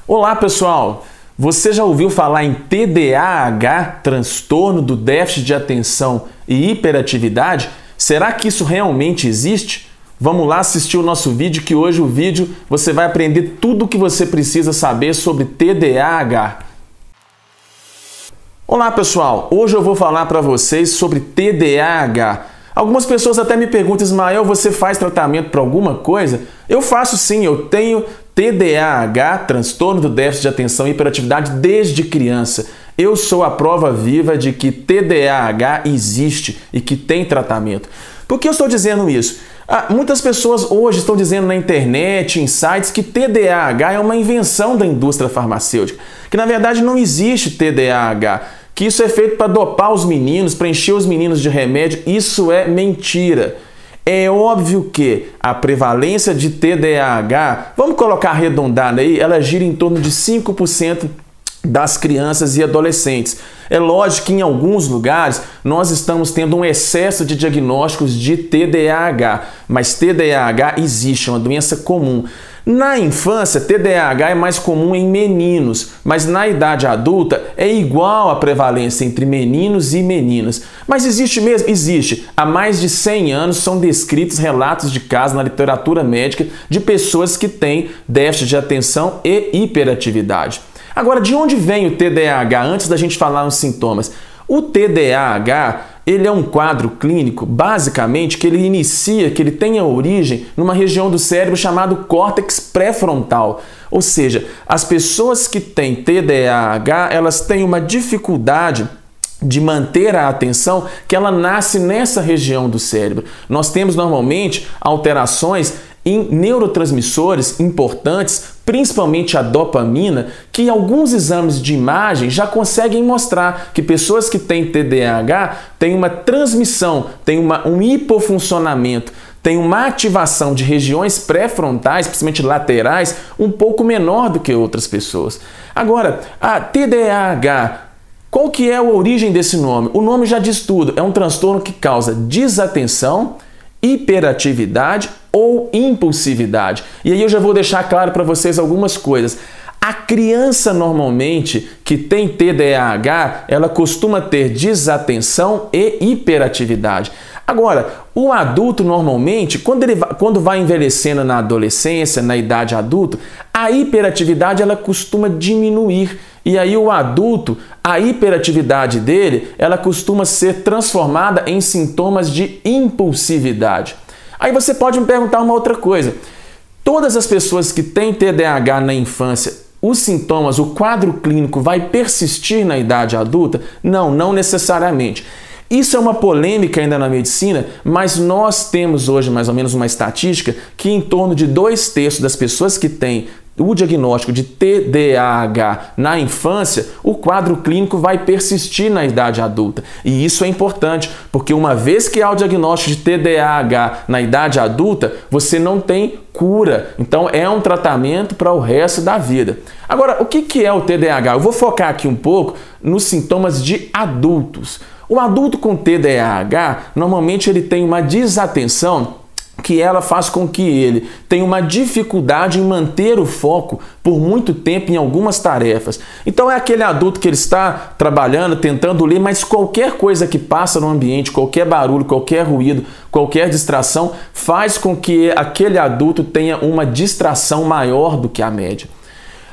Olá pessoal, você já ouviu falar em TDAH, transtorno do déficit de atenção e hiperatividade? Será que isso realmente existe? Vamos lá assistir o nosso vídeo, que hoje você vai aprender tudo o que você precisa saber sobre TDAH. Olá pessoal, hoje eu vou falar para vocês sobre TDAH. Algumas pessoas até me perguntam: Ismael, você faz tratamento para alguma coisa? Eu faço sim, eu tenho TDAH, transtorno do déficit de atenção e hiperatividade, desde criança. Eu sou a prova viva de que TDAH existe e que tem tratamento. Por que eu estou dizendo isso? Muitas pessoas hoje estão dizendo na internet, em sites, que TDAH é uma invenção da indústria farmacêutica, que na verdade não existe TDAH, que isso é feito para dopar os meninos, para encher os meninos de remédio. Isso é mentira. É óbvio que a prevalência de TDAH, vamos colocar arredondada aí, ela gira em torno de 5% das crianças e adolescentes. É lógico que em alguns lugares nós estamos tendo um excesso de diagnósticos de TDAH, mas TDAH existe, é uma doença comum. Na infância, TDAH é mais comum em meninos, mas na idade adulta é igual a prevalência entre meninos e meninas. Mas existe mesmo? Existe. Há mais de 100 anos são descritos relatos de casos na literatura médica de pessoas que têm déficit de atenção e hiperatividade. Agora, de onde vem o TDAH? Antes da gente falar nos sintomas. O TDAH, ele é um quadro clínico, basicamente, que ele tem a origem numa região do cérebro chamado córtex pré-frontal. Ou seja, as pessoas que têm TDAH, elas têm uma dificuldade de manter a atenção, que ela nasce nessa região do cérebro. Nós temos normalmente alterações em neurotransmissores importantes, principalmente a dopamina, que alguns exames de imagem já conseguem mostrar que pessoas que têm TDAH têm uma transmissão, têm um hipofuncionamento, tem uma ativação de regiões pré-frontais, principalmente laterais, um pouco menor do que outras pessoas. Agora, a TDAH, qual que é a origem desse nome? O nome já diz tudo, é um transtorno que causa desatenção, hiperatividade ou impulsividade. E aí eu já vou deixar claro para vocês algumas coisas. A criança normalmente que tem TDAH, ela costuma ter desatenção e hiperatividade. Agora, o adulto normalmente, quando vai envelhecendo na adolescência, na idade adulta, a hiperatividade ela costuma diminuir. E aí o adulto, a hiperatividade dele, ela costuma ser transformada em sintomas de impulsividade. Aí você pode me perguntar uma outra coisa. Todas as pessoas que têm TDAH na infância, os sintomas, o quadro clínico vai persistir na idade adulta? Não, não necessariamente. Isso é uma polêmica ainda na medicina, mas nós temos hoje mais ou menos uma estatística que em torno de 2/3 das pessoas que têm o diagnóstico de TDAH na infância, o quadro clínico vai persistir na idade adulta. E isso é importante, porque uma vez que há o diagnóstico de TDAH na idade adulta, você não tem cura. Então é um tratamento para o resto da vida. Agora, o que é o TDAH? Eu vou focar aqui um pouco nos sintomas de adultos. O adulto com TDAH, normalmente ele tem uma desatenção que ela faz com que ele tenha uma dificuldade em manter o foco por muito tempo em algumas tarefas. Então é aquele adulto que ele está trabalhando, tentando ler, mas qualquer coisa que passa no ambiente, qualquer barulho, qualquer ruído, qualquer distração, faz com que aquele adulto tenha uma distração maior do que a média.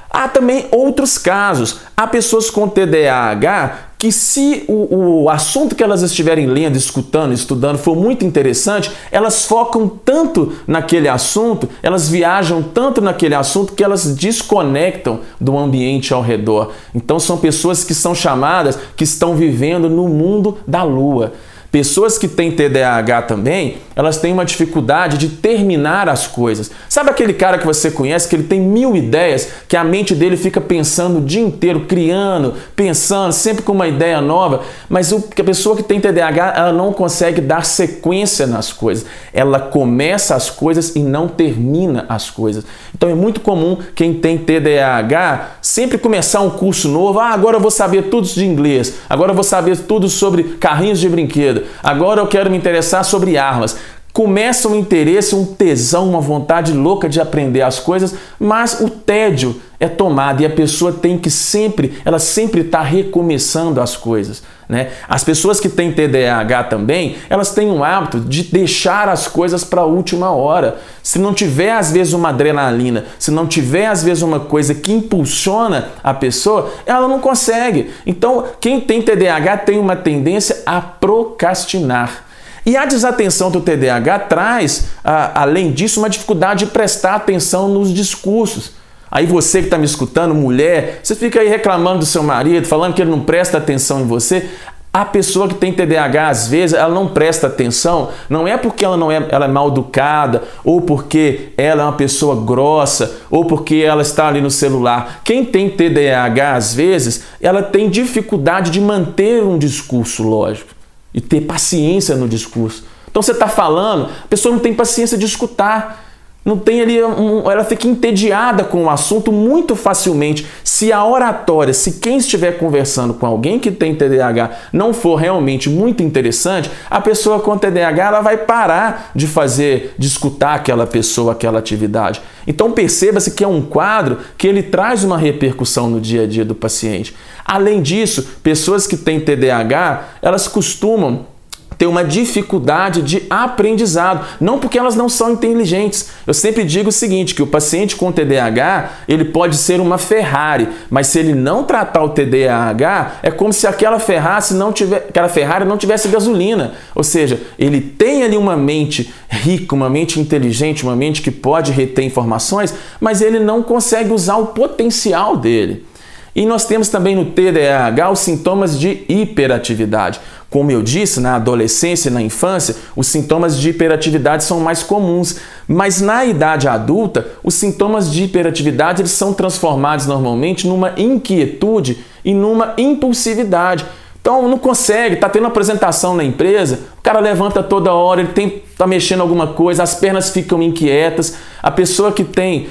Há também outros casos. Há pessoas com TDAH que, se o assunto que elas estiverem lendo, escutando, estudando for muito interessante, elas focam tanto naquele assunto, elas viajam tanto naquele assunto que elas desconectam do ambiente ao redor. Então são pessoas que são chamadas, que estão vivendo no mundo da lua. Pessoas que têm TDAH também, elas têm uma dificuldade de terminar as coisas. Sabe aquele cara que você conhece, que ele tem 1000 ideias, que a mente dele fica pensando o dia inteiro, criando, pensando, sempre com uma ideia nova, mas a pessoa que tem TDAH, ela não consegue dar sequência nas coisas. Ela começa as coisas e não termina as coisas. Então é muito comum quem tem TDAH sempre começar um curso novo. Agora eu vou saber tudo de inglês, agora eu vou saber tudo sobre carrinhos de brinquedo, agora eu quero me interessar sobre armas. Começa um interesse, um tesão, uma vontade louca de aprender as coisas, mas o tédio é tomado e a pessoa tem que sempre está recomeçando as coisas, né? As pessoas que têm TDAH também, elas têm um hábito de deixar as coisas para a última hora. Se não tiver, às vezes, uma adrenalina, se não tiver, às vezes, uma coisa que impulsiona a pessoa, ela não consegue. Então, quem tem TDAH tem uma tendência a procrastinar. E a desatenção do TDAH traz, além disso, uma dificuldade de prestar atenção nos discursos. Aí você que está me escutando, mulher, você fica aí reclamando do seu marido, falando que ele não presta atenção em você. A pessoa que tem TDAH, às vezes, ela não presta atenção, não é porque ela é mal educada, ou porque ela é uma pessoa grossa, ou porque ela está ali no celular. Quem tem TDAH, às vezes, ela tem dificuldade de manter um discurso lógico e ter paciência no discurso. Então você está falando, a pessoa não tem paciência de escutar. Não tem ali ela fica entediada com o assunto muito facilmente. Se a oratória, se quem estiver conversando com alguém que tem TDAH não for realmente muito interessante, a pessoa com TDAH ela vai parar de escutar aquela pessoa, aquela atividade. Então perceba-se que é um quadro que ele traz uma repercussão no dia a dia do paciente. Além disso, pessoas que têm TDAH, elas costumam ter uma dificuldade de aprendizado, não porque elas não são inteligentes. Eu sempre digo o seguinte, que o paciente com TDAH, ele pode ser uma Ferrari, mas se ele não tratar o TDAH, é como se aquela Ferrari não tivesse gasolina. Ou seja, ele tem ali uma mente rica, uma mente inteligente, uma mente que pode reter informações, mas ele não consegue usar o potencial dele. E nós temos também no TDAH os sintomas de hiperatividade. Como eu disse, na adolescência e na infância, os sintomas de hiperatividade são mais comuns, mas na idade adulta, os sintomas de hiperatividade eles são transformados normalmente numa inquietude e numa impulsividade. Então não consegue, está tendo uma apresentação na empresa, o cara levanta toda hora, ele está mexendo alguma coisa, as pernas ficam inquietas. A pessoa que tem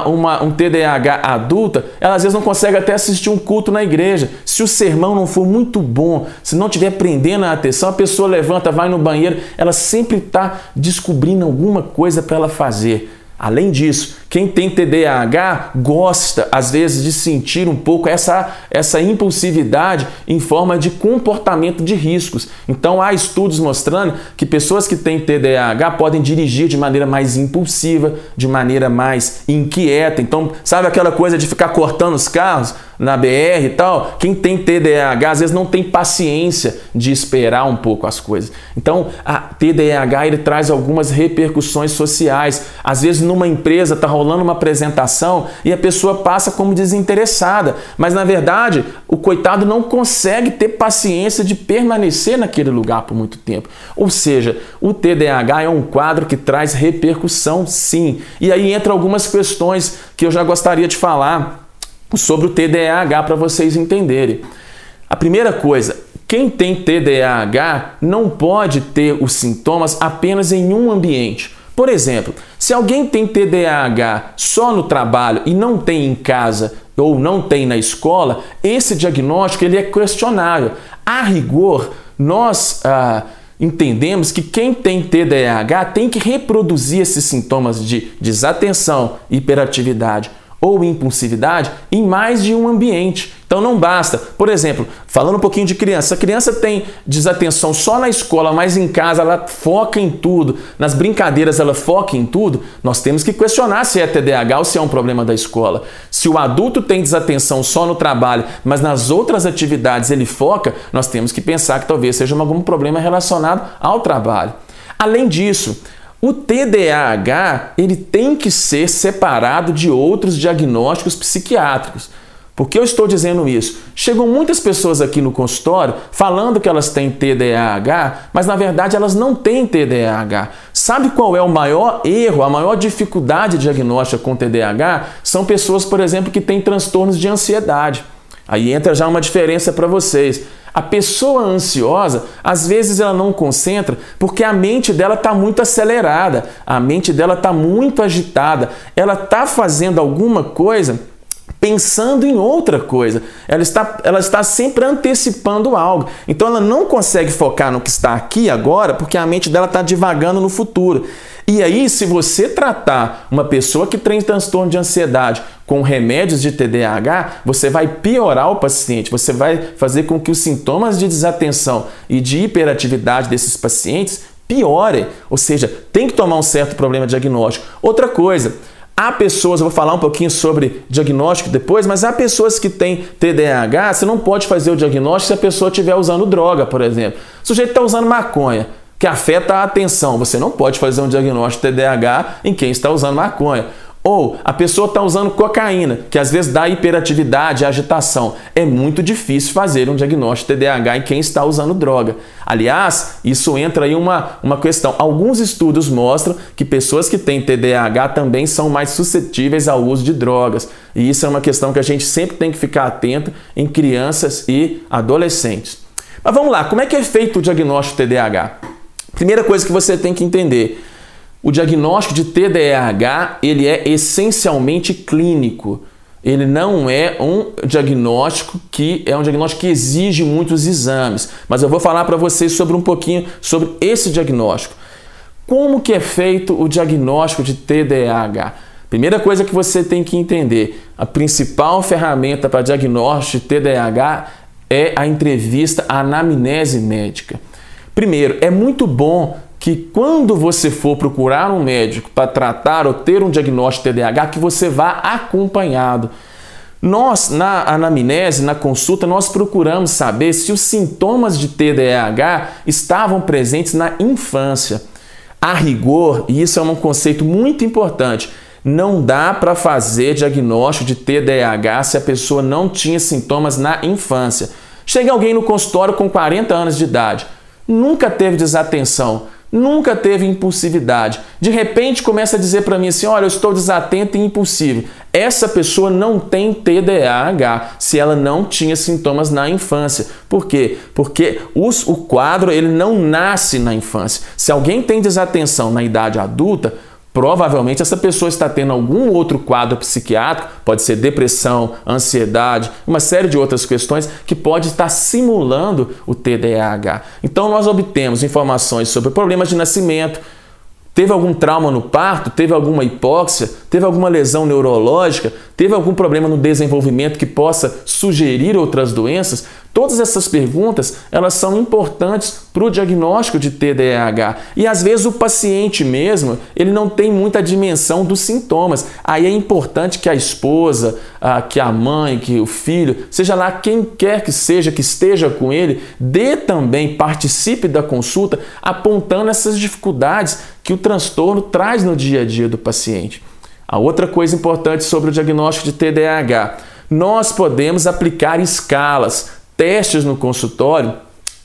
um TDAH adulta, ela às vezes não consegue até assistir um culto na igreja. Se o sermão não for muito bom, se não estiver prendendo a atenção, a pessoa levanta, vai no banheiro, ela sempre está descobrindo alguma coisa para ela fazer. Além disso, quem tem TDAH gosta, às vezes, de sentir um pouco essa impulsividade em forma de comportamento de riscos. Então, há estudos mostrando que pessoas que têm TDAH podem dirigir de maneira mais impulsiva, de maneira mais inquieta. Então, sabe aquela coisa de ficar cortando os carros na BR e tal? Quem tem TDAH, às vezes, não tem paciência de esperar um pouco as coisas. Então, a TDAH ele traz algumas repercussões sociais. Às vezes, numa empresa está rolando uma apresentação e a pessoa passa como desinteressada, mas na verdade o coitado não consegue ter paciência de permanecer naquele lugar por muito tempo. Ou seja, o TDAH é um quadro que traz repercussão, sim. E aí entra algumas questões que eu já gostaria de falar sobre o TDAH para vocês entenderem. A primeira coisa, quem tem TDAH não pode ter os sintomas apenas em um ambiente. Por exemplo, se alguém tem TDAH só no trabalho e não tem em casa ou não tem na escola, esse diagnóstico ele é questionável. A rigor, nós entendemos que quem tem TDAH tem que reproduzir esses sintomas de desatenção, hiperatividade ou impulsividade em mais de um ambiente. Então não basta. Por exemplo, falando um pouquinho de criança, a criança tem desatenção só na escola, mas em casa ela foca em tudo, nas brincadeiras ela foca em tudo, nós temos que questionar se é TDAH ou se é um problema da escola. Se o adulto tem desatenção só no trabalho, mas nas outras atividades ele foca, nós temos que pensar que talvez seja algum problema relacionado ao trabalho. Além disso, o TDAH ele tem que ser separado de outros diagnósticos psiquiátricos. Por que eu estou dizendo isso? Chegam muitas pessoas aqui no consultório falando que elas têm TDAH, mas na verdade elas não têm TDAH. Sabe qual é o maior erro, a maior dificuldade diagnóstica com TDAH? São pessoas, por exemplo, que têm transtornos de ansiedade. Aí entra já uma diferença para vocês. A pessoa ansiosa, às vezes ela não concentra porque a mente dela está muito acelerada, a mente dela está muito agitada, ela está fazendo alguma coisa pensando em outra coisa. Ela está sempre antecipando algo. Então ela não consegue focar no que está aqui agora, porque a mente dela está divagando no futuro. E aí, se você tratar uma pessoa que tem transtorno de ansiedade com remédios de TDAH, você vai piorar o paciente, você vai fazer com que os sintomas de desatenção e de hiperatividade desses pacientes piorem. Ou seja, tem que tomar um certo problema diagnóstico. Outra coisa, há pessoas, eu vou falar um pouquinho sobre diagnóstico depois, mas há pessoas que têm TDAH, você não pode fazer o diagnóstico se a pessoa estiver usando droga, por exemplo. O sujeito está usando maconha, que afeta a atenção. Você não pode fazer um diagnóstico de TDAH em quem está usando maconha. Ou a pessoa está usando cocaína, que às vezes dá hiperatividade, agitação. É muito difícil fazer um diagnóstico de TDAH em quem está usando droga. Aliás, isso entra aí uma questão. Alguns estudos mostram que pessoas que têm TDAH também são mais suscetíveis ao uso de drogas. E isso é uma questão que a gente sempre tem que ficar atento em crianças e adolescentes. Mas vamos lá, como é que é feito o diagnóstico de TDAH? Primeira coisa que você tem que entender, o diagnóstico de TDAH, ele é essencialmente clínico. Ele não é um diagnóstico que exige muitos exames. Mas eu vou falar para vocês sobre um pouquinho sobre esse diagnóstico. Como que é feito o diagnóstico de TDAH? Primeira coisa que você tem que entender, a principal ferramenta para diagnóstico de TDAH é a entrevista, a anamnese médica. Primeiro, é muito bom que quando você for procurar um médico para tratar ou ter um diagnóstico de TDAH, que você vá acompanhado. Nós, na anamnese, na consulta, nós procuramos saber se os sintomas de TDAH estavam presentes na infância. A rigor, e isso é um conceito muito importante, não dá para fazer diagnóstico de TDAH se a pessoa não tinha sintomas na infância. Chega alguém no consultório com 40 anos de idade, nunca teve desatenção, nunca teve impulsividade. De repente começa a dizer para mim assim, olha, eu estou desatento e impulsivo. Essa pessoa não tem TDAH se ela não tinha sintomas na infância. Por quê? Porque o quadro ele não nasce na infância. Se alguém tem desatenção na idade adulta, provavelmente essa pessoa está tendo algum outro quadro psiquiátrico, pode ser depressão, ansiedade, uma série de outras questões que pode estar simulando o TDAH. Então nós obtemos informações sobre problemas de nascimento, teve algum trauma no parto, teve alguma hipóxia, teve alguma lesão neurológica, teve algum problema no desenvolvimento que possa sugerir outras doenças. Todas essas perguntas, elas são importantes para o diagnóstico de TDAH. E às vezes o paciente mesmo, ele não tem muita dimensão dos sintomas. Aí é importante que a esposa, que a mãe, que o filho, seja lá quem quer que seja, que esteja com ele, participe da consulta, apontando essas dificuldades que o transtorno traz no dia a dia do paciente. A outra coisa importante sobre o diagnóstico de TDAH, nós podemos aplicar escalas, testes no consultório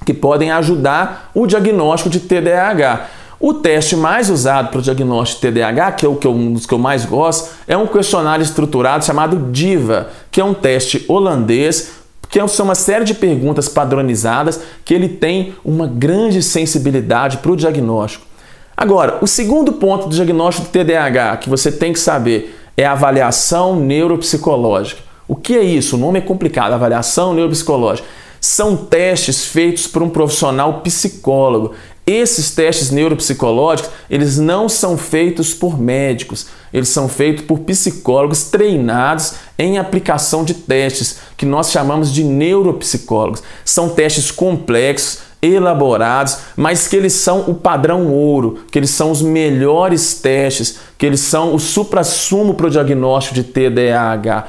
que podem ajudar o diagnóstico de TDAH. O teste mais usado para o diagnóstico de TDAH, que é um dos que eu mais gosto, é um questionário estruturado chamado DIVA, que é um teste holandês, que são uma série de perguntas padronizadas que ele tem uma grande sensibilidade para o diagnóstico. Agora, o segundo ponto do diagnóstico de TDAH que você tem que saber é a avaliação neuropsicológica. O que é isso? O nome é complicado, avaliação neuropsicológica. São testes feitos por um profissional psicólogo. Esses testes neuropsicológicos, eles não são feitos por médicos, eles são feitos por psicólogos treinados em aplicação de testes, que nós chamamos de neuropsicólogos. São testes complexos, elaborados, mas que eles são o padrão ouro, que eles são os melhores testes, que eles são o suprassumo para o diagnóstico de TDAH.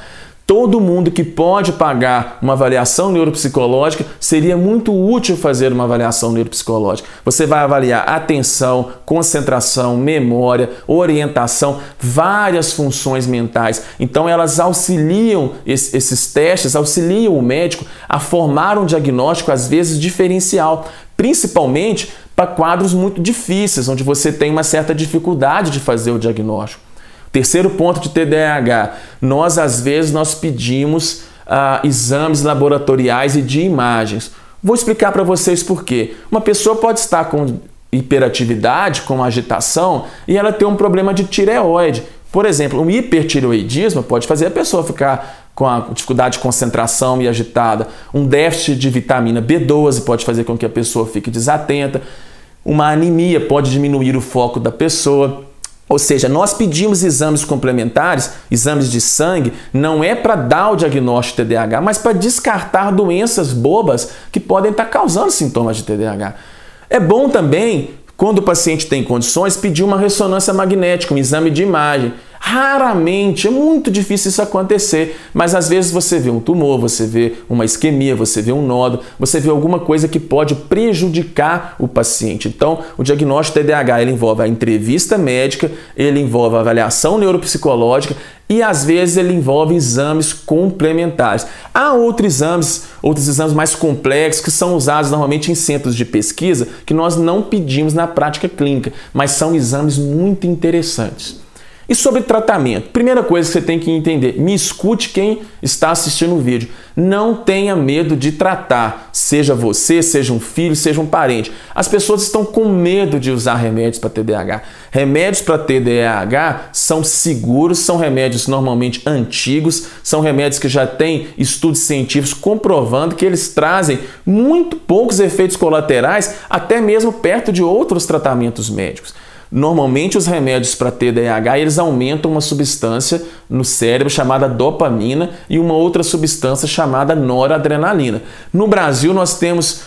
Todo mundo que pode pagar uma avaliação neuropsicológica, seria muito útil fazer uma avaliação neuropsicológica. Você vai avaliar atenção, concentração, memória, orientação, várias funções mentais. Então elas auxiliam, esses testes auxiliam o médico a formar um diagnóstico às vezes diferencial, principalmente para quadros muito difíceis, onde você tem uma certa dificuldade de fazer o diagnóstico. Terceiro ponto de TDAH, às vezes nós pedimos exames laboratoriais e de imagens. Vou explicar para vocês por quê. Uma pessoa pode estar com hiperatividade, com agitação, e ela ter um problema de tireoide. Por exemplo, um hipertireoidismo pode fazer a pessoa ficar com a dificuldade de concentração e agitada, um déficit de vitamina B12 pode fazer com que a pessoa fique desatenta, uma anemia pode diminuir o foco da pessoa. Ou seja, nós pedimos exames complementares, exames de sangue, não é para dar o diagnóstico de TDAH, mas para descartar doenças bobas que podem estar causando sintomas de TDAH. É bom também, quando o paciente tem condições, pedir uma ressonância magnética, um exame de imagem. Raramente, é muito difícil isso acontecer, mas às vezes você vê um tumor, você vê uma isquemia, você vê um nódulo, você vê alguma coisa que pode prejudicar o paciente. Então, o diagnóstico de TDAH ele envolve a entrevista médica, ele envolve a avaliação neuropsicológica e às vezes ele envolve exames complementares. Há outros exames mais complexos que são usados normalmente em centros de pesquisa que nós não pedimos na prática clínica, mas são exames muito interessantes. E sobre tratamento, primeira coisa que você tem que entender, me escute quem está assistindo o vídeo, não tenha medo de tratar, seja você, seja um filho, seja um parente. As pessoas estão com medo de usar remédios para TDAH. Remédios para TDAH são seguros, são remédios normalmente antigos, são remédios que já têm estudos científicos comprovando que eles trazem muito poucos efeitos colaterais, até mesmo perto de outros tratamentos médicos. Normalmente os remédios para TDAH eles aumentam uma substância no cérebro chamada dopamina e uma outra substância chamada noradrenalina. No Brasil nós temos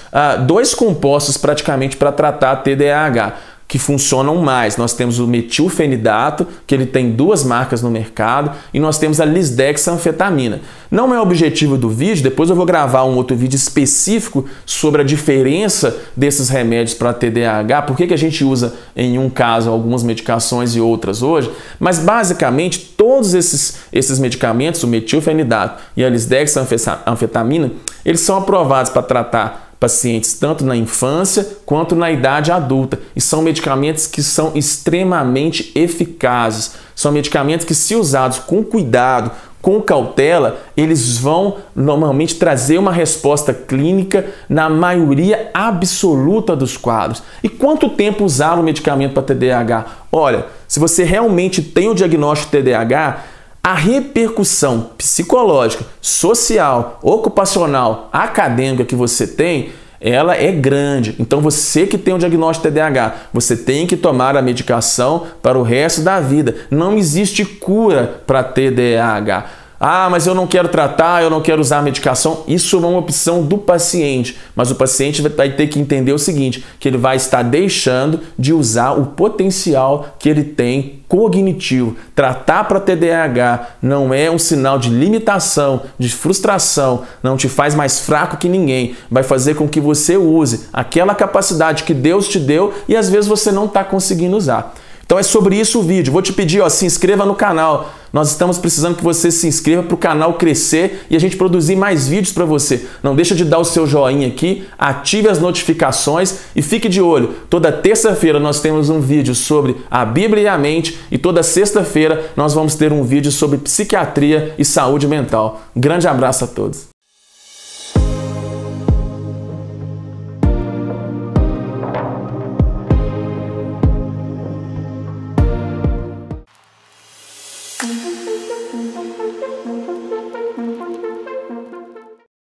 dois compostos praticamente para tratar TDAH que funcionam mais. Nós temos o metilfenidato, que ele tem 2 marcas no mercado, e nós temos a lisdexanfetamina. Não é o objetivo do vídeo, depois eu vou gravar um outro vídeo específico sobre a diferença desses remédios para TDAH, por que a gente usa em um caso algumas medicações e outras hoje, mas basicamente todos esses medicamentos, o metilfenidato e a lisdexanfetamina, eles são aprovados para tratar pacientes tanto na infância quanto na idade adulta. E são medicamentos que são extremamente eficazes. São medicamentos que, se usados com cuidado, com cautela, eles vão normalmente trazer uma resposta clínica na maioria absoluta dos quadros. E quanto tempo usar o medicamento para TDAH? Olha, se você realmente tem o diagnóstico de TDAH, a repercussão psicológica, social, ocupacional, acadêmica que você tem, ela é grande. Então você que tem o diagnóstico de TDAH, você tem que tomar a medicação para o resto da vida. Não existe cura para TDAH. Ah, mas eu não quero tratar, eu não quero usar a medicação. Isso é uma opção do paciente, mas o paciente vai ter que entender o seguinte, que ele vai estar deixando de usar o potencial que ele tem cognitivo. Tratar para TDAH não é um sinal de limitação, de frustração, não te faz mais fraco que ninguém, vai fazer com que você use aquela capacidade que Deus te deu e às vezes você não está conseguindo usar. Então é sobre isso o vídeo. Vou te pedir, se inscreva no canal. Nós estamos precisando que você se inscreva para o canal crescer e a gente produzir mais vídeos para você. Não deixa de dar o seu joinha aqui, ative as notificações e fique de olho. Toda terça-feira nós temos um vídeo sobre a Bíblia e a mente e toda sexta-feira nós vamos ter um vídeo sobre psiquiatria e saúde mental. Um grande abraço a todos.